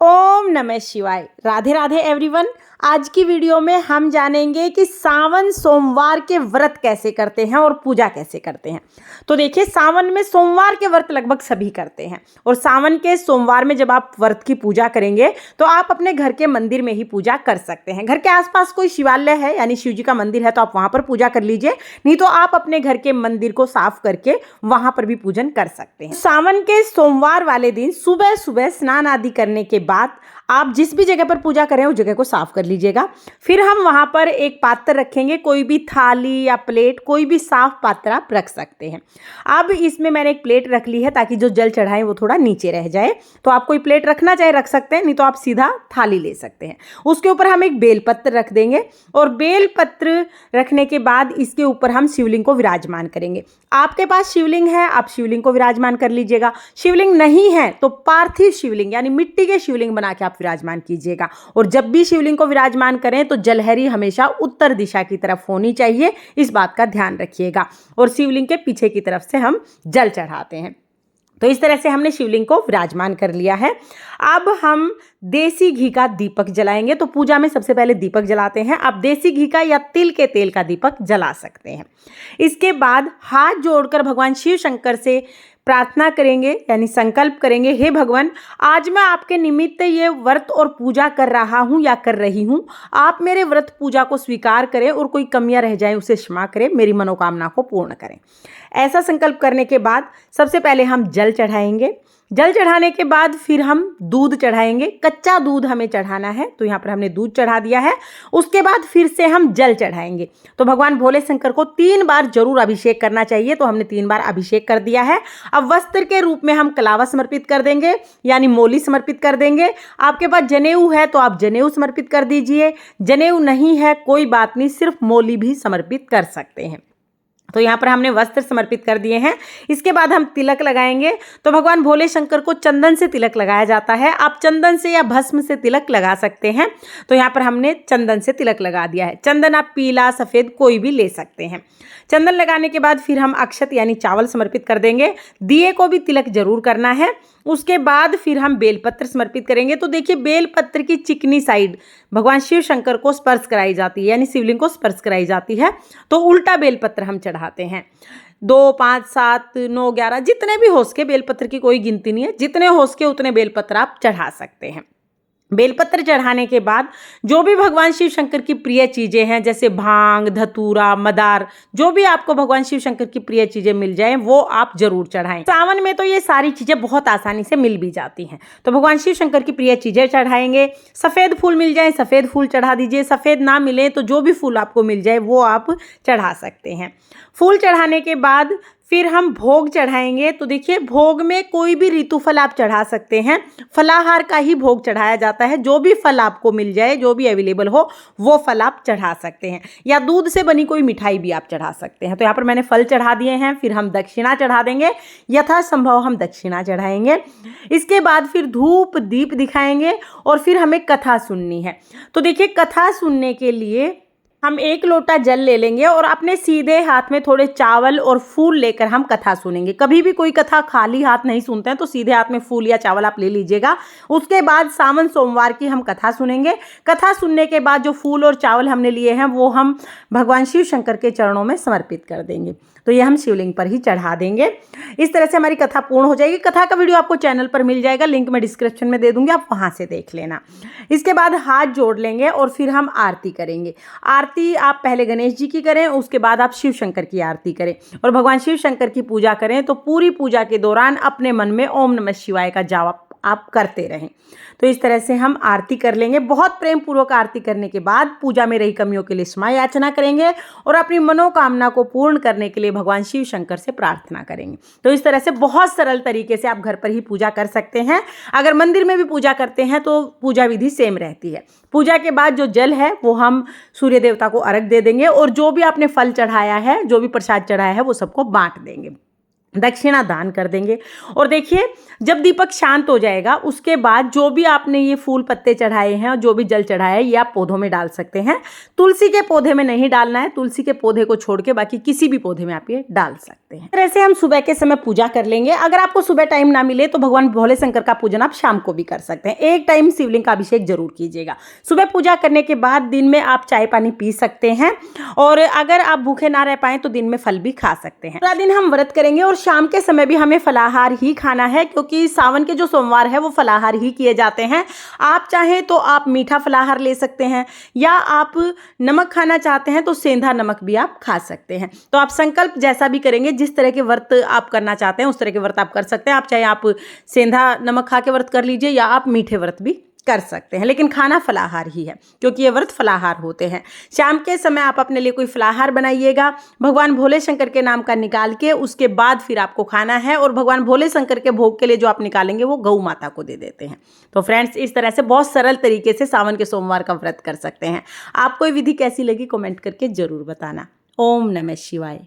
ओम नमः शिवाय। राधे राधे एवरीवन। आज की वीडियो में हम जानेंगे कि सावन सोमवार के व्रत कैसे करते हैं और पूजा कैसे करते हैं। तो देखिए, सावन में सोमवार के व्रत लगभग सभी करते हैं और सावन के सोमवार में जब आप व्रत की पूजा करेंगे तो आप अपने घर के मंदिर में ही पूजा कर सकते हैं। घर के आसपास कोई शिवालय है यानी शिव जी का मंदिर है तो आप वहां पर पूजा कर लीजिए, नहीं तो आप अपने घर के मंदिर को साफ करके वहां पर भी पूजन कर सकते हैं। सावन के सोमवार वाले दिन सुबह सुबह स्नान आदि करने के बाद आप जिस भी जगह पर पूजा करें उस जगह को साफ कर लीजिएगा। फिर हम वहां पर एक पात्र रखेंगे, कोई भी थाली या प्लेट, कोई भी साफ पात्र आप रख सकते हैं। अब इसमें मैंने एक प्लेट रख ली है ताकि जो जल चढ़ाएं वो थोड़ा नीचे रह जाए। तो आप कोई प्लेट रखना चाहे रख सकते हैं, नहीं तो आप सीधा थाली ले सकते हैं। उसके ऊपर हम एक बेलपत्र रख देंगे और बेलपत्र रखने के बाद इसके ऊपर हम शिवलिंग को विराजमान करेंगे। आपके पास शिवलिंग है, आप शिवलिंग को विराजमान कर लीजिएगा। शिवलिंग नहीं है तो पार्थिव शिवलिंग यानी मिट्टी के शिवलिंग बना के आप विराजमान कीजिएगा। और जब भी शिवलिंग को विराजमान करें तो जलहरी हमेशा उत्तर दिशा की तरफ होनी चाहिए, इस बात का ध्यान रखिएगा। और शिवलिंग के पीछे की तरफ से हम जल चढ़ाते हैं। तो इस तरह से हमने शिवलिंग को विराजमान कर लिया है। अब हम देसी घी का दीपक जलाएंगे। तो पूजा में सबसे पहले दीपक जलाते हैं। आप देसी घी का या तिल के तेल का दीपक जला सकते हैं। इसके बाद हाथ जोड़कर भगवान शिव शंकर से प्रार्थना करेंगे यानी संकल्प करेंगे, हे भगवान, आज मैं आपके निमित्त ये व्रत और पूजा कर रहा हूँ या कर रही हूँ। आप मेरे व्रत पूजा को स्वीकार करें और कोई कमियां रह जाए उसे क्षमा करें, मेरी मनोकामना को पूर्ण करें। ऐसा संकल्प करने के बाद सबसे पहले हम जल चढ़ाएंगे। जल चढ़ाने के बाद फिर हम दूध चढ़ाएंगे। कच्चा दूध हमें चढ़ाना है, तो यहाँ पर हमने दूध चढ़ा दिया है। उसके बाद फिर से हम जल चढ़ाएंगे। तो भगवान भोले शंकर को 3 बार जरूर अभिषेक करना चाहिए, तो हमने 3 बार अभिषेक कर दिया है। अब वस्त्र के रूप में हम कलावा समर्पित कर देंगे यानी मोली समर्पित कर देंगे। आपके पास जनेऊ है तो आप जनेऊ समर्पित कर दीजिए। जनेऊ नहीं है कोई बात नहीं, सिर्फ मोली भी समर्पित कर सकते हैं। तो यहाँ पर हमने वस्त्र समर्पित कर दिए हैं। इसके बाद हम तिलक लगाएंगे। तो भगवान भोले शंकर को चंदन से तिलक लगाया जाता है। आप चंदन से या भस्म से तिलक लगा सकते हैं। तो यहाँ पर हमने चंदन से तिलक लगा दिया है। चंदन आप पीला सफ़ेद कोई भी ले सकते हैं। चंदन लगाने के बाद फिर हम अक्षत यानी चावल समर्पित कर देंगे। दिए को भी तिलक जरूर करना है। उसके बाद फिर हम बेलपत्र समर्पित करेंगे। तो देखिए, बेलपत्र की चिकनी साइड भगवान शिव शंकर को स्पर्श कराई जाती है यानी शिवलिंग को स्पर्श कराई जाती है। तो उल्टा बेलपत्र हम चढ़ाते हैं। 2, 5, 7, 9, 11 जितने भी हो सके, बेलपत्र की कोई गिनती नहीं है, जितने हो सके उतने बेलपत्र आप चढ़ा सकते हैं। बेलपत्र चढ़ाने के बाद जो भी भगवान शिव शंकर की प्रिय चीज़ें हैं जैसे भांग, धतूरा, मदार, जो भी आपको भगवान शिव शंकर की प्रिय चीज़ें मिल जाएं वो आप जरूर चढ़ाएं। सावन में तो ये सारी चीज़ें बहुत आसानी से मिल भी जाती हैं, तो भगवान शिव शंकर की प्रिय चीज़ें चढ़ाएंगे। सफ़ेद फूल मिल जाए सफ़ेद फूल चढ़ा दीजिए। सफ़ेद ना मिले तो जो भी फूल आपको मिल जाए वो आप चढ़ा सकते हैं। फूल चढ़ाने के बाद फिर हम भोग चढ़ाएंगे। तो देखिए, भोग में कोई भी ऋतु फल आप चढ़ा सकते हैं। फलाहार का ही भोग चढ़ाया जाता है। जो भी फल आपको मिल जाए, जो भी अवेलेबल हो वो फल आप चढ़ा सकते हैं, या दूध से बनी कोई मिठाई भी आप चढ़ा सकते हैं। तो यहाँ पर मैंने फल चढ़ा दिए हैं। फिर हम दक्षिणा चढ़ा देंगे, यथासंभव हम दक्षिणा चढ़ाएंगे। इसके बाद फिर धूप दीप दिखाएंगे और फिर हमें कथा सुननी है। तो देखिए, कथा सुनने के लिए हम 1 लोटा जल ले लेंगे और अपने सीधे हाथ में थोड़े चावल और फूल लेकर हम कथा सुनेंगे। कभी भी कोई कथा खाली हाथ नहीं सुनते हैं, तो सीधे हाथ में फूल या चावल आप ले लीजिएगा। उसके बाद सावन सोमवार की हम कथा सुनेंगे। कथा सुनने के बाद जो फूल और चावल हमने लिए हैं वो हम भगवान शिव शंकर के चरणों में समर्पित कर देंगे। तो ये हम शिवलिंग पर ही चढ़ा देंगे। इस तरह से हमारी कथा पूर्ण हो जाएगी। कथा का वीडियो आपको चैनल पर मिल जाएगा, लिंक मैं डिस्क्रिप्शन में दे दूंगी, आप वहां से देख लेना। इसके बाद हाथ जोड़ लेंगे और फिर हम आरती करेंगे। आरती आप पहले गणेश जी की करें, उसके बाद आप शिव शंकर की आरती करें और भगवान शिव शंकर की पूजा करें। तो पूरी पूजा के दौरान अपने मन में ओम नमः शिवाय का जाप आप करते रहें। तो इस तरह से हम आरती कर लेंगे। बहुत प्रेम पूर्वक आरती करने के बाद पूजा में रही कमियों के लिए क्षमा याचना करेंगे और अपनी मनोकामना को पूर्ण करने के लिए भगवान शिव शंकर से प्रार्थना करेंगे। तो इस तरह से बहुत सरल तरीके से आप घर पर ही पूजा कर सकते हैं। अगर मंदिर में भी पूजा करते हैं तो पूजा विधि सेम रहती है। पूजा के बाद जो जल है वो हम सूर्य देवता को अर्घ दे देंगे और जो भी आपने फल चढ़ाया है, जो भी प्रसाद चढ़ाया है वो सबको बांट देंगे। दक्षिणा दान कर देंगे। और देखिए जब दीपक शांत हो जाएगा उसके बाद जो भी आपने ये फूल पत्ते चढ़ाए हैं और जो भी जल चढ़ाया है ये आप पौधों में डाल सकते हैं। तुलसी के पौधे में नहीं डालना है, तुलसी के पौधे को छोड़ के बाकी किसी भी पौधे में आप ये डाल सकते हैं। तरह से हम सुबह के समय पूजा कर लेंगे। अगर आपको सुबह टाइम ना मिले तो भगवान भोले शंकर का पूजन आप शाम को भी कर सकते हैं। एक टाइम शिवलिंग का अभिषेक जरूर कीजिएगा। सुबह पूजा करने के बाद दिन में आप चाय पानी पी सकते हैं और अगर आप भूखे ना रह पाए तो दिन में फल भी खा सकते हैं। पूरा दिन हम व्रत करेंगे और शाम के समय भी हमें फलाहार ही खाना है, क्योंकि सावन के जो सोमवार है वो फलाहार ही किए जाते हैं। आप चाहें तो आप मीठा फलाहार ले सकते हैं या आप नमक खाना चाहते हैं तो सेंधा नमक भी आप खा सकते हैं। तो आप संकल्प जैसा भी करेंगे, जिस तरह के व्रत आप करना चाहते हैं उस तरह के व्रत आप कर सकते हैं। आप चाहे आप सेंधा नमक खा के व्रत कर लीजिए या आप मीठे व्रत भी कर सकते हैं, लेकिन खाना फलाहार ही है क्योंकि ये व्रत फलाहार होते हैं। शाम के समय आप अपने लिए कोई फलाहार बनाइएगा, भगवान भोले शंकर के नाम का निकाल के, उसके बाद फिर आपको खाना है और भगवान भोले शंकर के भोग के लिए जो आप निकालेंगे वो गौ माता को दे देते हैं। तो फ्रेंड्स इस तरह से बहुत सरल तरीके से सावन के सोमवार का व्रत कर सकते हैं। आपको ये विधि कैसी लगी कमेंट करके जरूर बताना। ओम नमः शिवाय।